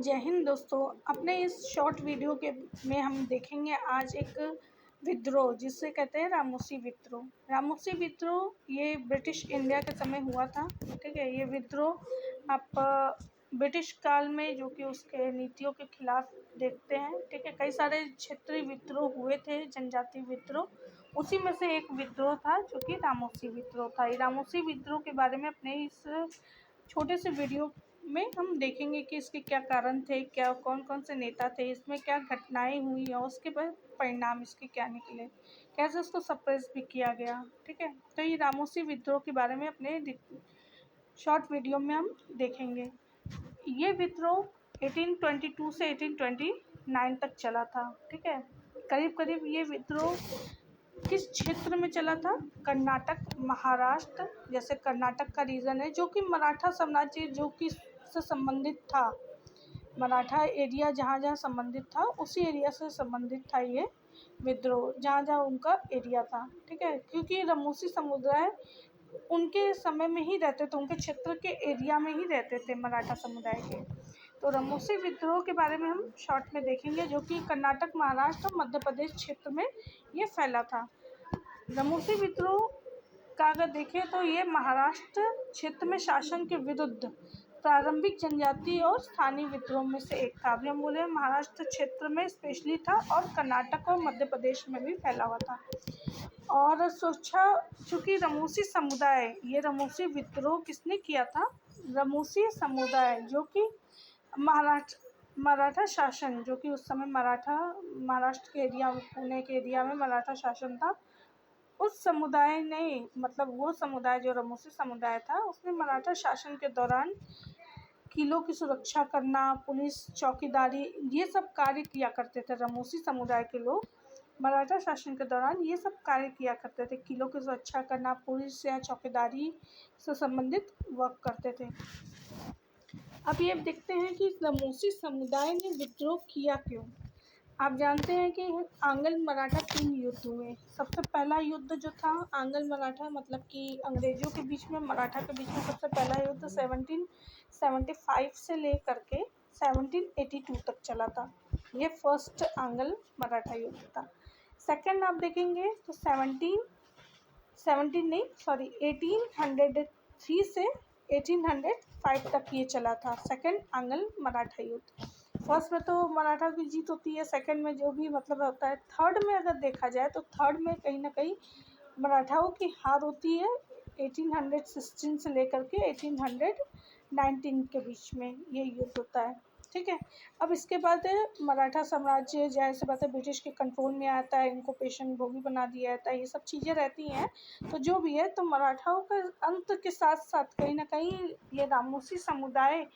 जय हिंद दोस्तों। अपने इस शॉर्ट वीडियो के में हम देखेंगे आज एक विद्रोह जिसे कहते हैं रामोसी विद्रोह। रामोसी विद्रोह ये ब्रिटिश इंडिया के समय हुआ था। ठीक है, ये विद्रोह आप ब्रिटिश काल में जो कि उसके नीतियों के खिलाफ देखते हैं। ठीक है, कई सारे क्षेत्रीय विद्रोह हुए थे, जनजातीय विद्रोह, उसी में से एक विद्रोह था जो कि रामोसी विद्रोह था। ये रामोसी विद्रोह के बारे में अपने इस छोटे से वीडियो में हम देखेंगे कि इसके क्या कारण थे, क्या कौन कौन से नेता थे, इसमें क्या घटनाएं हुई और उसके बाद परिणाम इसके क्या निकले, कैसे उसको सप्रेस भी किया गया। ठीक है, तो ये रामोसी विद्रोह के बारे में अपने शॉर्ट वीडियो में हम देखेंगे। ये विद्रोह 1822 से 1829 तक चला था। ठीक है, करीब करीब ये विद्रोह किस क्षेत्र में चला था? कर्नाटक, महाराष्ट्र, जैसे कर्नाटक का रीजन है जो कि मराठा साम्राज्य जो कि से संबंधित था। मराठा एरिया जहाँ जहाँ संबंधित था उसी एरिया से संबंधित था ये विद्रोह, जहाँ जहाँ उनका एरिया था। ठीक है, क्योंकि रामोसी समुदाय उनके समय में ही रहते थे, उनके क्षेत्र के एरिया में ही रहते थे मराठा समुदाय के। तो रामोसी विद्रोह के बारे में हम शॉर्ट में देखेंगे जो कि कर्नाटक, महाराष्ट्र और मध्य प्रदेश क्षेत्र में ये फैला था। रामोसी विद्रोह का अगर देखें तो ये महाराष्ट्र क्षेत्र में शासन के विरुद्ध प्रारंभिक जनजातीय और स्थानीय विद्रोह में से एक था। अभी हम बोले महाराष्ट्र क्षेत्र में स्पेशली था और कर्नाटक और मध्य प्रदेश में भी फैला हुआ था। और सोचा चूँकि रामोसी समुदाय, ये रामोसी विद्रोह किसने किया था? रामोसी समुदाय जो कि मराठा शासन, जो कि उस समय महाराष्ट्र के एरिया में, पुणे के एरिया में मराठा शासन था, उस समुदाय ने, मतलब वो समुदाय जो रामोसी समुदाय था, उसने मराठा शासन के दौरान किलों की सुरक्षा करना, पुलिस चौकीदारी, ये सब कार्य किया करते थे। रामोसी समुदाय के लोग मराठा शासन के दौरान ये सब कार्य किया करते थे, किलों की सुरक्षा करना, पुलिस या चौकीदारी से संबंधित वर्क करते थे। अब ये देखते हैं कि रामोसी समुदाय ने विद्रोह किया क्यों। आप जानते हैं कि आंग्ल मराठा 3 युद्ध हुए। सबसे पहला युद्ध जो था आंग्ल मराठा, मतलब कि अंग्रेज़ों के बीच में मराठा के बीच में, सबसे पहला युद्ध 1775 से लेकर के 1782 तक चला था। ये फर्स्ट आंग्ल मराठा युद्ध था। सेकंड आप देखेंगे तो 1803 से 1805 तक ये चला था, सेकंड आंग्ल मराठा युद्ध। फर्स्ट में तो मराठा की जीत होती है, सेकंड में जो भी मतलब होता है। थर्ड में अगर देखा जाए तो थर्ड में कहीं ना कहीं मराठाओं की हार होती है 1816 से लेकर के 1819 के बीच में ये युद्ध होता है। ठीक है, अब इसके बाद मराठा साम्राज्य जैसे बात है ब्रिटिश के कंट्रोल में आता है, इनको पेशन भोगी बना दिया जाता है, ये सब चीज़ें रहती हैं। तो जो भी है, तो मराठाओं के अंत के साथ साथ कहीं ना कहीं ये रामोसी समुदाय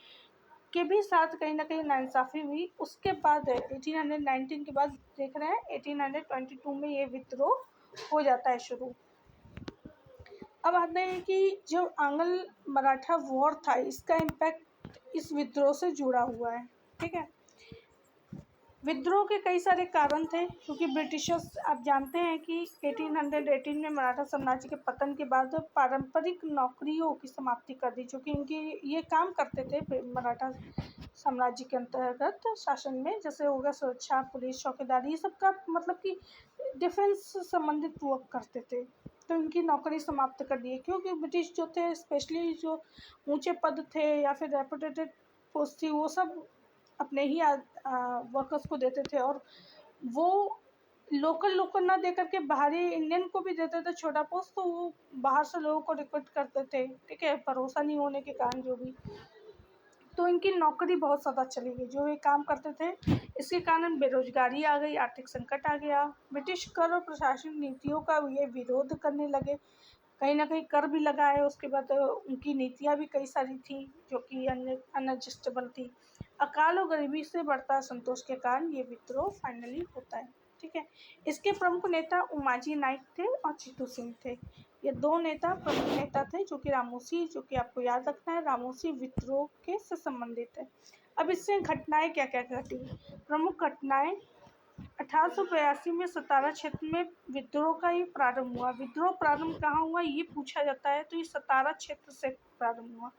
के भी साथ कहीं ना कहीं नाइंसाफ़ी हुई। उसके बाद 1819 के बाद देख रहे हैं 1822 में ये विद्रोह हो जाता है शुरू। अब आते हैं कि जो आंग्ल मराठा वॉर था, इसका इम्पैक्ट इस विद्रोह से जुड़ा हुआ है। ठीक है, विद्रोह के कई सारे कारण थे, क्योंकि ब्रिटिशर्स, आप जानते हैं कि 1818 में मराठा साम्राज्य के पतन के बाद पारंपरिक नौकरियों की समाप्ति कर दी, क्योंकि इनकी ये काम करते थे मराठा साम्राज्य के अंतर्गत शासन में, जैसे हो गया सुरक्षा, पुलिस चौकीदारी, ये सब का मतलब कि डिफेंस संबंधित वर्क करते थे। तो इनकी नौकरी समाप्त कर दी, क्योंकि ब्रिटिश जो थे, स्पेशली जो ऊंचे पद थे या फिर रेपुटेटेड पोस्ट थी, वो सब अपने ही वर्कर्स को देते थे, और वो लोकल ना दे करके बाहरी इंडियन को भी देते थे छोटा पोस्ट, तो वो बाहर से लोगों को रिक्रूट करते थे। ठीक है, भरोसा नहीं होने के कारण जो भी, तो इनकी नौकरी बहुत ज़्यादा चली गई जो ये काम करते थे। इसके कारण बेरोजगारी आ गई, आर्थिक संकट आ गया। ब्रिटिश कर और प्रशासनिक नीतियों का ये विरोध करने लगे, कहीं ना कहीं कर भी लगाए। उसके बाद उनकी नीतियाँ भी कई सारी थी जो कि अनएडजस्टेबल थी। अकाल और गरीबी से बढ़ता असंतोष के कारण ये विद्रोह फाइनली होता है। ठीक है, इसके प्रमुख नेता उमाजी नाइक थे और चित्तू सिंह थे। ये दो नेता प्रमुख नेता थे जो कि रामोसी, जो कि आपको याद रखना है, रामोसी विद्रोह के से संबंधित है। अब इससे घटनाएं क्या क्या घटी? प्रमुख घटनाएं, 1882 में सतारा क्षेत्र में विद्रोह का ये प्रारंभ हुआ। विद्रोह प्रारंभ कहाँ हुआ ये पूछा जाता है, तो ये सतारा क्षेत्र से प्रारंभ हुआ।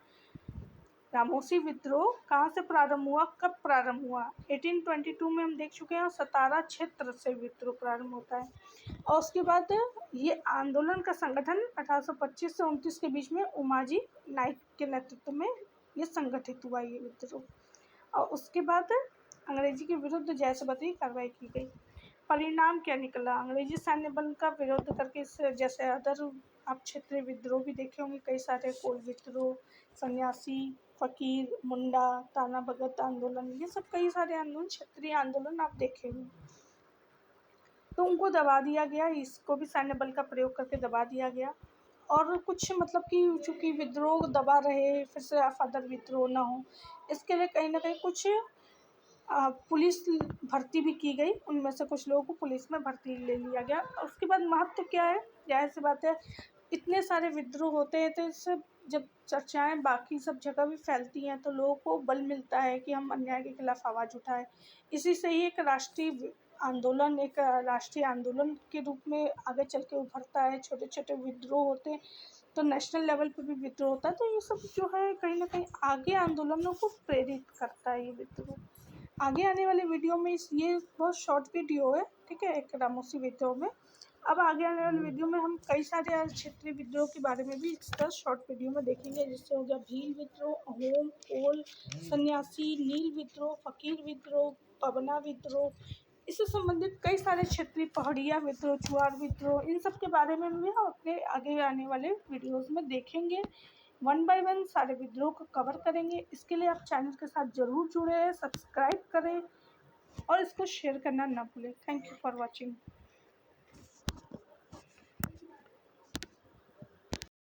रामोसी विद्रोह कहाँ से प्रारंभ हुआ, कब प्रारंभ हुआ? 1822 में हम देख चुके हैं और सतारा क्षेत्र से विद्रोह प्रारंभ होता है। और उसके बाद ये आंदोलन का संगठन 1825 से 29 के बीच में उमाजी नाइक के नेतृत्व में ये संगठित हुआ ये विद्रोह। और उसके बाद अंग्रेजी के विरुद्ध जैसे बताइए कार्रवाई की गई। परिणाम क्या निकला? अंग्रेजी सैन्य बल का विरोध करके जैसे अदर आप क्षेत्रीय विद्रोह भी देखे होंगे कई सारे, कोल विद्रोह, सन्यासी, फकीर, मुंडा, ताना भगत आंदोलन, ये सब कई सारे आंदोलन, क्षेत्रीय आंदोलन आप देखे होंगे। तो उनको दबा दिया गया, इसको भी सैन्य बल का प्रयोग करके दबा दिया गया। और कुछ मतलब कि चूँकि विद्रोह दबा रहे, फिर से अदर विद्रोह ना हो, इसके लिए कहीं न कहीं कुछ पुलिस भर्ती भी की गई। उनमें से कुछ लोगों को पुलिस में भर्ती ले लिया गया। और उसके बाद महत्व क्या है, ज़ाहिर-सी बात है, इतने सारे विद्रोह होते हैं तो इससे जब चर्चाएँ बाकी सब जगह भी फैलती हैं तो लोगों को बल मिलता है कि हम अन्याय के खिलाफ आवाज़ उठाएँ। इसी से ही एक राष्ट्रीय आंदोलन के रूप में आगे चल के उभरता है। छोटे-छोटे विद्रोह होते हैं तो नेशनल लेवल पे भी विद्रोह होता है। तो ये सब जो है कहीं न कहीं आगे आंदोलनों को प्रेरित करता है ये विद्रोह। आगे आने वाले वीडियो में ये बहुत शॉर्ट वीडियो है, ठीक है, एक रामोसी विद्रोह में। अब आगे आने वाले वीडियो में हम कई सारे क्षेत्रीय विद्रोह के बारे में भी इस तरह शॉर्ट वीडियो में देखेंगे, जिससे हो गया भील विद्रोह, अहोम, कोल, सन्यासी, नील विद्रोह, फकीर विद्रोह, पवना विद्रोह, इससे संबंधित कई सारे क्षेत्रीय, पहाड़िया विद्रोह, चुआर विद्रोह, इन सब के बारे में भी हम अपने आगे आने वाले वीडियोज़ में देखेंगे। 1 बाय 1 सारे विद्रोह को कवर करेंगे। इसके लिए आप चैनल के साथ ज़रूर जुड़े रहें, सब्सक्राइब करें और इसको शेयर करना ना भूलें। Thank you for watching.